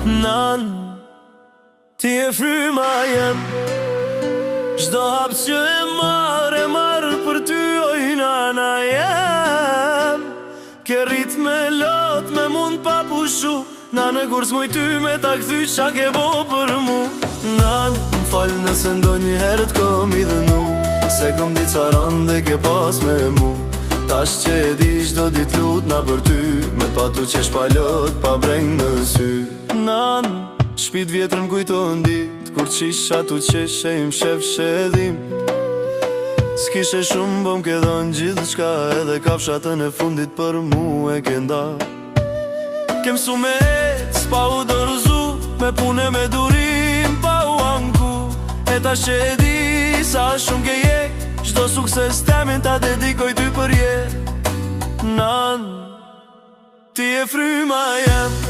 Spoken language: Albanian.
Nan, ti e fryma jem. Çdo hap që e marr për ty, oj nana jem. Ke rrit me lot, me mund pa pushu. Nanë kur s'moj ty me ta kthy qa ke bo për mu. Nanë, m'fall nëse ndonjëherë t'kom i dhënu, se kom di ca rande ke pas me mu. Tash që e di çdo dit lut na për ty, me pa tu qesh pa lot, pa breng në sy. Nanë, shpit vjetër m'kujton dit, kur qisha tu qesh e im shef shedim. S'kishe shumë bom ke dhon gjithë qka, edhe kafshatën e fundit për mu e ke nda. Kem su me ec, pa u dorëzu, me pune me durim, pa u anku. E ta që e di sa shumë ke je, qdo sukses temin ta dedikoj ty për je. Nan, ti e fryma jem.